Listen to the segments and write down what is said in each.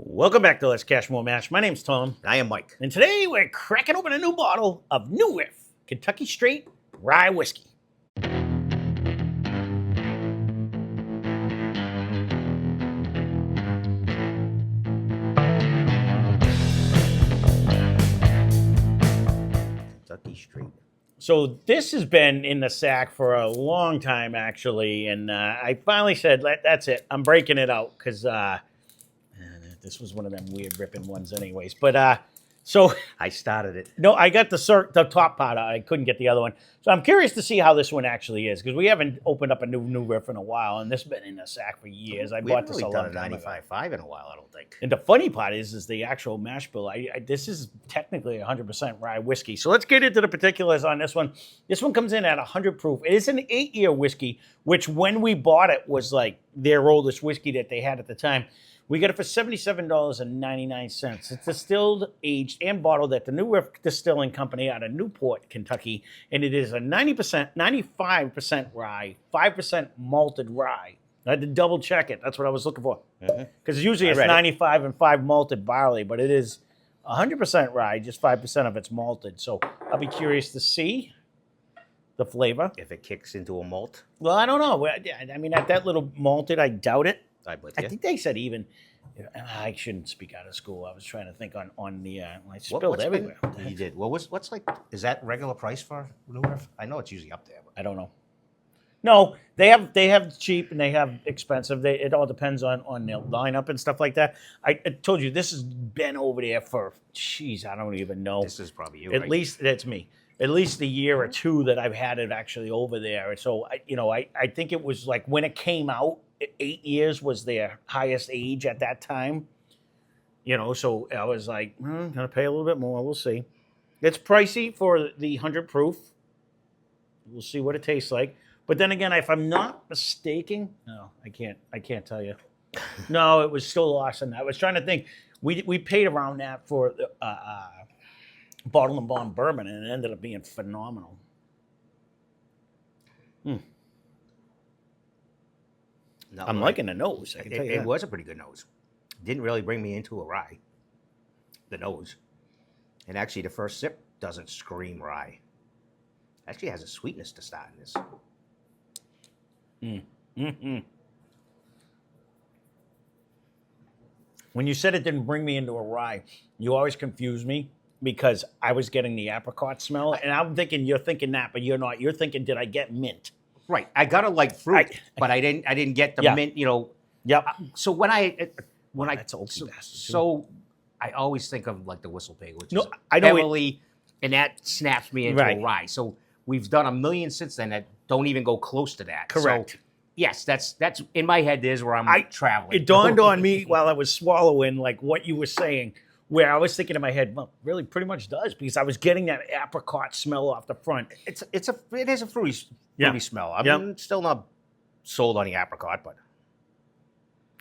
Welcome back to Lesscashmoremash. My name's Tom. I am Mike. And today we're cracking open a new bottle of New Riff Kentucky Straight Rye Whiskey. Kentucky Straight. So this has been in the sack for a long time, actually, and I finally said, that's it. I'm breaking it out, because this was one of them weird ripping ones anyways. But so I started it. no, I got the top part. I couldn't get the other one. So I'm curious to see how this one actually is, because we haven't opened up a new riff in a while, and this has been in the sack for years. I bought this a long time ago. 95.5 in a while, I don't think. And the funny part is the actual mash bill. This is technically 100% rye whiskey. So let's get into the particulars on this one. This one comes in at 100 proof. It is an 8-year whiskey, which when we bought it was like their oldest whiskey that they had at the time. We got it for $77.99. It's distilled, aged, and bottled at the New Riff Distilling Company out of Newport, Kentucky. And it is a 95% rye, 5% malted rye. I had to double check it. That's what I was looking for. Because usually it's 95 and 5 malted barley, but it is 100% rye, just 5% of it's malted. So I'll be curious to see the flavor. If it kicks into a malt. Well, I don't know. I mean, at that little malted, I doubt it. I think they said even. I shouldn't speak out of school. I was trying to think on the. I spilled everywhere. You did. Well, what's like? Is that regular price for New Riff? I know it's usually up there. But I don't know. No, they have cheap and they have expensive. It all depends on their lineup and stuff like that. I told you this has been over there for. Jeez, I don't even know. This is probably you. At least that's me. At least a year or two that I've had it actually over there. So I think it was like when it came out. 8 years was their highest age at that time. So I was like, gonna pay a little bit more. We'll see. It's pricey for the 100 proof. We'll see what it tastes like. But then again, if I'm not mistaken, no, I can't tell you. No, it was still awesome. I was trying to think. We paid around that for the bottle and bond bourbon, and it ended up being phenomenal. I'm liking the nose. I can tell you it was a pretty good nose. Didn't really bring me into a rye. The nose, and actually the first sip doesn't scream rye. Actually has a sweetness to start in this. When you said it didn't bring me into a rye, you always confuse me because I was getting the apricot smell, and I'm thinking you're thinking that, but you're not. You're thinking, did I get mint? Right, I got a like fruit, but I didn't get the mint. Yep. So when I that's old so I always think of like the Whistle Pig, which is I know heavily, and that snaps me into a rye. So we've done a million since then that don't even go close to that. Correct. So, yes, that's in my head. There's where I'm traveling. It dawned on me while I was swallowing like what you were saying, where I was thinking in my head, well, really pretty much does, because I was getting that apricot smell off the front. It is a fruity smell. I'm still not sold on the apricot, but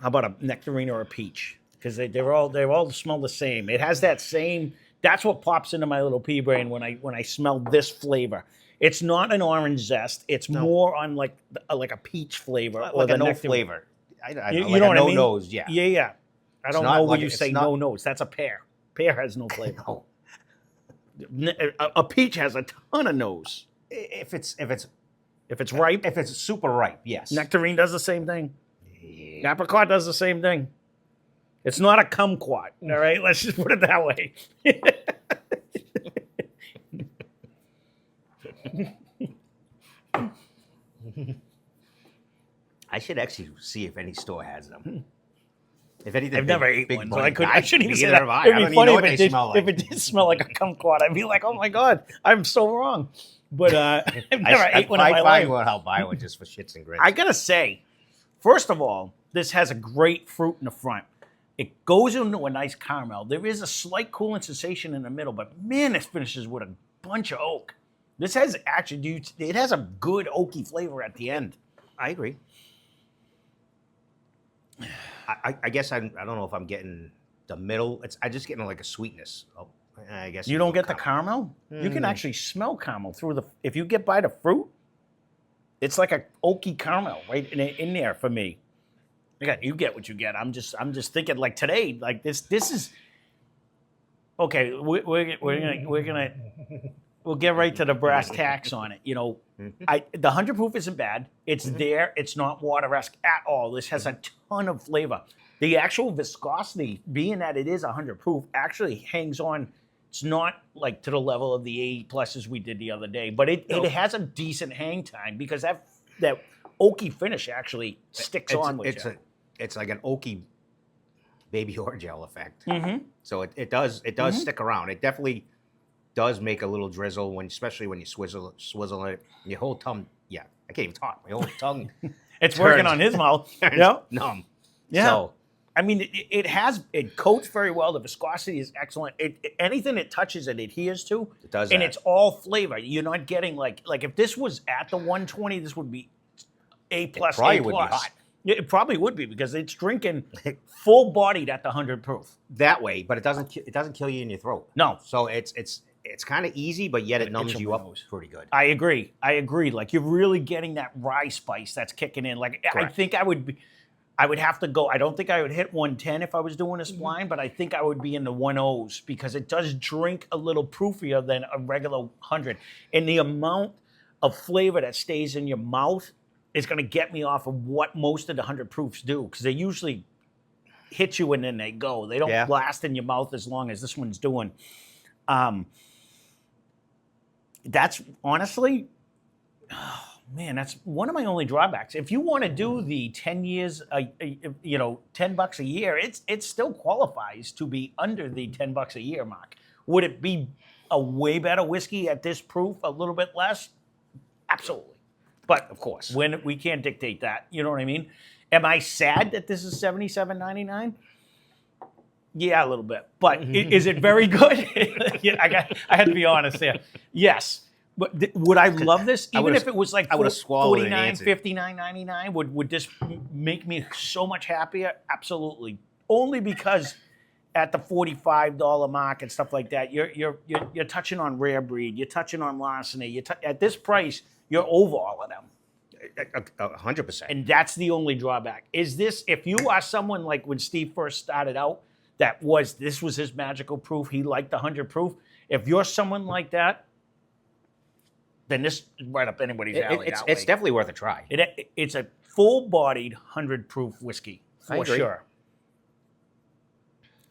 how about a nectarine or a peach? Because they all smell the same. It has that same. That's what pops into my little pea brain when I smell this flavor. It's not an orange zest. It's more on like a peach flavor or like the a no nectarine. flavor. You know what I mean? Nose, yeah. Yeah. I don't know when you say no nose. That's a pear. Pear has no flavor. No. A peach has a ton of nose. If it's ripe. If it's super ripe, yes. Nectarine does the same thing. Yeah. Apricot does the same thing. It's not a kumquat, all right? Let's just put it that way. I should actually see if any store has them. If anything, I've never ate one, so I shouldn't even say that. I It'd don't be even know funny what they smell like. if it did smell like a kumquat. I'd be like, oh my God, I'm so wrong. But I've never ate one in my life. I'll buy one just for shits and grits. I gotta say, first of all, this has a great fruit in the front. It goes into a nice caramel. There is a slight cooling sensation in the middle, but man, it finishes with a bunch of oak. This has actually, it has a good oaky flavor at the end. I agree. I guess I don't know if I'm getting the middle. I'm just getting like a sweetness. I guess you don't get the caramel. You can actually smell caramel through if you get by the fruit. It's like a oaky caramel right in there for me. Again, you get what you get. I'm just thinking like today, like this is okay. We'll get right to the brass tacks on it. You know, the 100 proof isn't bad. It's there. It's not water-esque at all. This has a ton of flavor. The actual viscosity, being that it is 100 proof, actually hangs on. It's not like to the level of the 80 pluses we did the other day, but it has a decent hang time because that oaky finish actually sticks on with you. It's like an oaky baby orgeat effect. Mm-hmm. So it does stick around. It definitely does make a little drizzle especially when you swizzle it. Your whole tongue, I can't even talk. My whole tongue. It's working on his mouth. Yeah. Numb. Yeah. So, I mean, it coats very well. The viscosity is excellent. Anything it touches, it adheres to. It does, and it's all flavor. You're not getting like if this was at the 120, this would be A plus. It probably A would plus. be hot. It probably would be because it's drinking full bodied at the 100 proof. That way, but it doesn't kill you in your throat. No. So it's kind of easy, but yet it numbs you up pretty good. I agree. Like you're really getting that rye spice that's kicking in. Like Correct. I think I would have to go. I don't think I would hit 110 if I was doing a spline, but I think I would be in the 1.0s because it does drink a little proofier than a regular 100. And the amount of flavor that stays in your mouth is going to get me off of what most of the 100 proofs do because they usually hit you and then they go. They don't last in your mouth as long as this one's doing. That's honestly, oh man, that's one of my only drawbacks. If you want to do the 10 years, $10 a year, it still qualifies to be under the $10 a year mark. Would it be a way better whiskey at this proof, a little bit less? Absolutely. But Of course. when we can't dictate that, you know what I mean? Am I sad that this is $77.99? Yeah, a little bit. But is it very good? I had to be honest there. Yes. But would I love this? Even if it was like $49, $59.99, would this make me so much happier? Absolutely. Only because at the $45 mark and stuff like that, you're touching on rare breed, you're touching on larceny. At this price, you're over all of them. 100%. And that's the only drawback. Is this, if you are someone like when Steve first started out, this was his magical proof, he liked the 100 proof. If you're someone like that, then this is right up anybody's alley. It's definitely worth a try. It's a full-bodied 100 proof whiskey, for sure.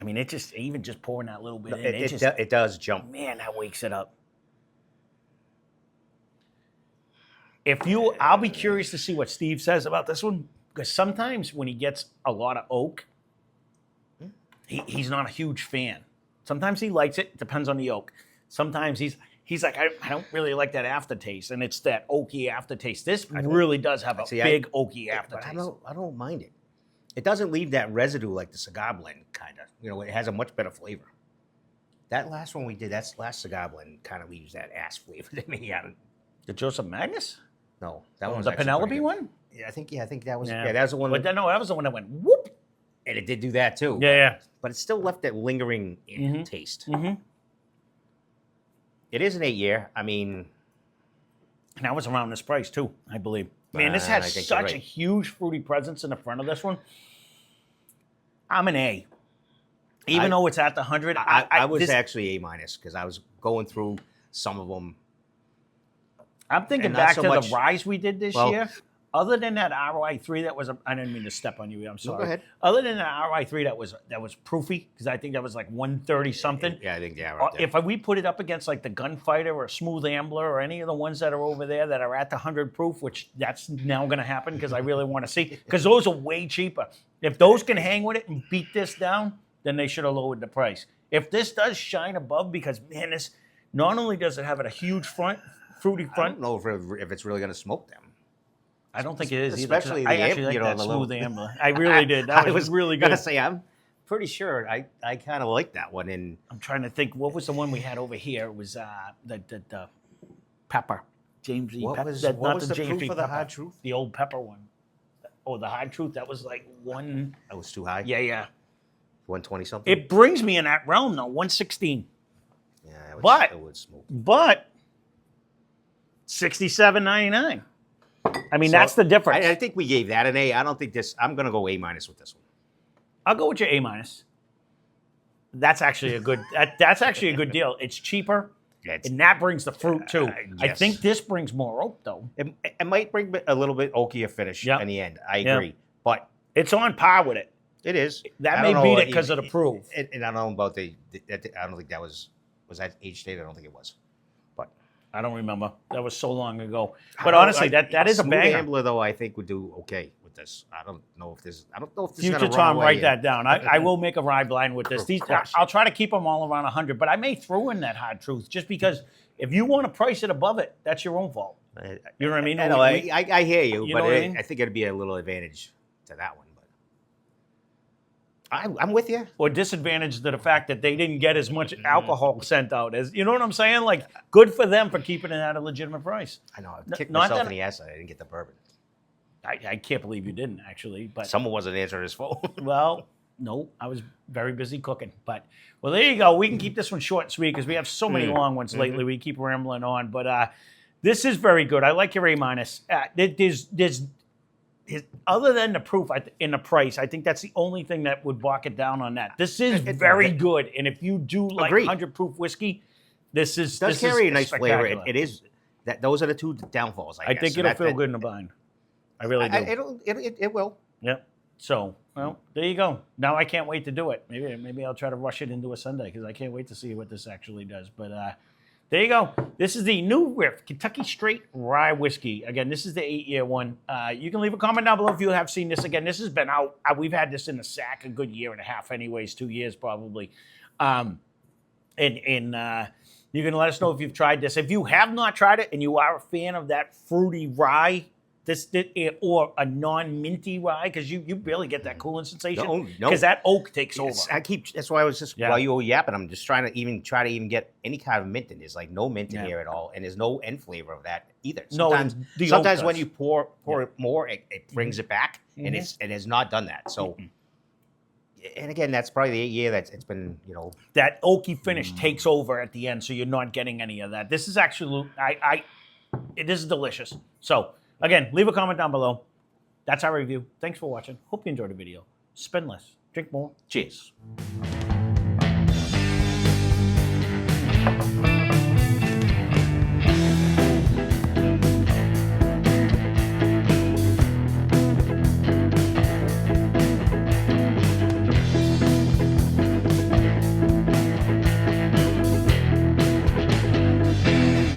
I mean, even just pouring that little bit in, it does jump. Man, that wakes it up. I'll be curious to see what Steve says about this one, because sometimes when he gets a lot of oak, he's not a huge fan. Sometimes he likes it. Depends on the oak. Sometimes he's like, I don't really like that aftertaste, and it's that oaky aftertaste. This really does have a big oaky aftertaste. But I don't mind it. It doesn't leave that residue like the cigar blend, kind of. It has a much better flavor. That last one we did, that last cigar blend kind of leaves that ass flavor to me. The Joseph Magnus? No, that was the Penelope one. Yeah, I think that was. Yeah, that was the one. But that was the one that went whoop, and it did do that too. Yeah. But it still left that lingering taste. Mm-hmm. It is an 8-year. I mean, and that was around this price too, I believe. Man, this has such a huge fruity presence in the front of this one. I'm an A. Even though it's at the 100, I was actually A- because I was going through some of them. I'm thinking back to the rise we did this year. Other than that RY3 that was, I didn't mean to step on you. I'm sorry. No, go ahead. Other than that RY3 that was proofy, because I think that was like 130 something. Yeah, I think right there. If we put it up against like the Gunfighter or Smooth Ambler or any of the ones that are over there that are at the 100 proof, which that's now going to happen because I really want to see, because those are way cheaper. If those can hang with it and beat this down, then they should have lowered the price. If this does shine above, because man, this not only does it have a huge fruity front. I don't know if it's really going to smoke them. I don't think it is Especially either. I actually like that Smooth Ambler. I really did. That was really good. I was going to say, I'm pretty sure I kind of like that one. And I'm trying to think, what was the one we had over here? It was the pepper. James E. What Pepper. was Not the James proof E. of the Pepper. Hard Truth? The old pepper one. Oh, the Hard Truth, that was like one. That was too high? Yeah. 120 something? It brings me in that realm, though, 116. Yeah, it would smoke. But $67.99. I mean, So, that's the difference. I think we gave that an A. I don't think this. I'm going to go A- with this one. I'll go with your A-. That's actually a good. That's actually a good deal. It's cheaper, and that brings the fruit too. I yes. think this brings more oak though. It might bring a little bit oakier finish in the end. I agree, but it's on par with it. It is. That may beat it because of the proof. And I don't know about I don't think that was that age state. I don't think it was. But I don't remember. That was so long ago. But honestly, that is a banger. Ambler, though, I think would do okay with this. I don't know if this. Future Tom, write that down. I will make a rye blind with this. I'll try to keep them all around 100, but I may throw in that hard truth just because if you want to price it above it, that's your own fault. You know what I mean? I hear you, but I think it'd be a little advantage to that one. I'm with you. Or disadvantage to the fact that they didn't get as much alcohol sent out as, you know what I'm saying? Like, good for them for keeping it at a legitimate price. I know. I kicked myself in the ass. I didn't get the bourbon. I can't believe you didn't, actually. But someone wasn't answering his phone. Well, no, I was very busy cooking. But, well, there you go. We can keep this one short and sweet because we have so many long ones lately. We keep rambling on. But this is very good. I like your A-. There's other than the proof in the price, I think that's the only thing that would walk it down on that. This is very good, and if you do like 100 proof whiskey, this does carry a nice flavor. It is that those are the two downfalls. I guess. Think it'll feel good in the bind. I really do. It will. Yep. So, well, there you go. Now I can't wait to do it. Maybe I'll try to rush it into a Sunday because I can't wait to see what this actually does. But there you go. This is the new Riff Kentucky Straight Rye Whiskey. Again, this is the 8-year one. You can leave a comment down below if you have seen this. Again, this has been out. We've had this in the sack a good year and a half anyways, 2 years probably. And you can let us know if you've tried this. If you have not tried it and you are a fan of that fruity rye, or a non-minty rye, because you barely get that cooling sensation. No. Because that oak takes over. That's why I was just, while you were yapping, I'm just trying to even get any kind of mint in. There's like no mint in here at all. And there's no end flavor of that either. Sometimes when you pour it more, it brings it back. And it has not done that. So, and again, that's probably the 8-year it's been, that oaky finish takes over at the end, so you're not getting any of that. This is actually, this is delicious. So, again, leave a comment down below. That's our review. Thanks for watching. Hope you enjoyed the video. Spend less. Drink more. Cheers.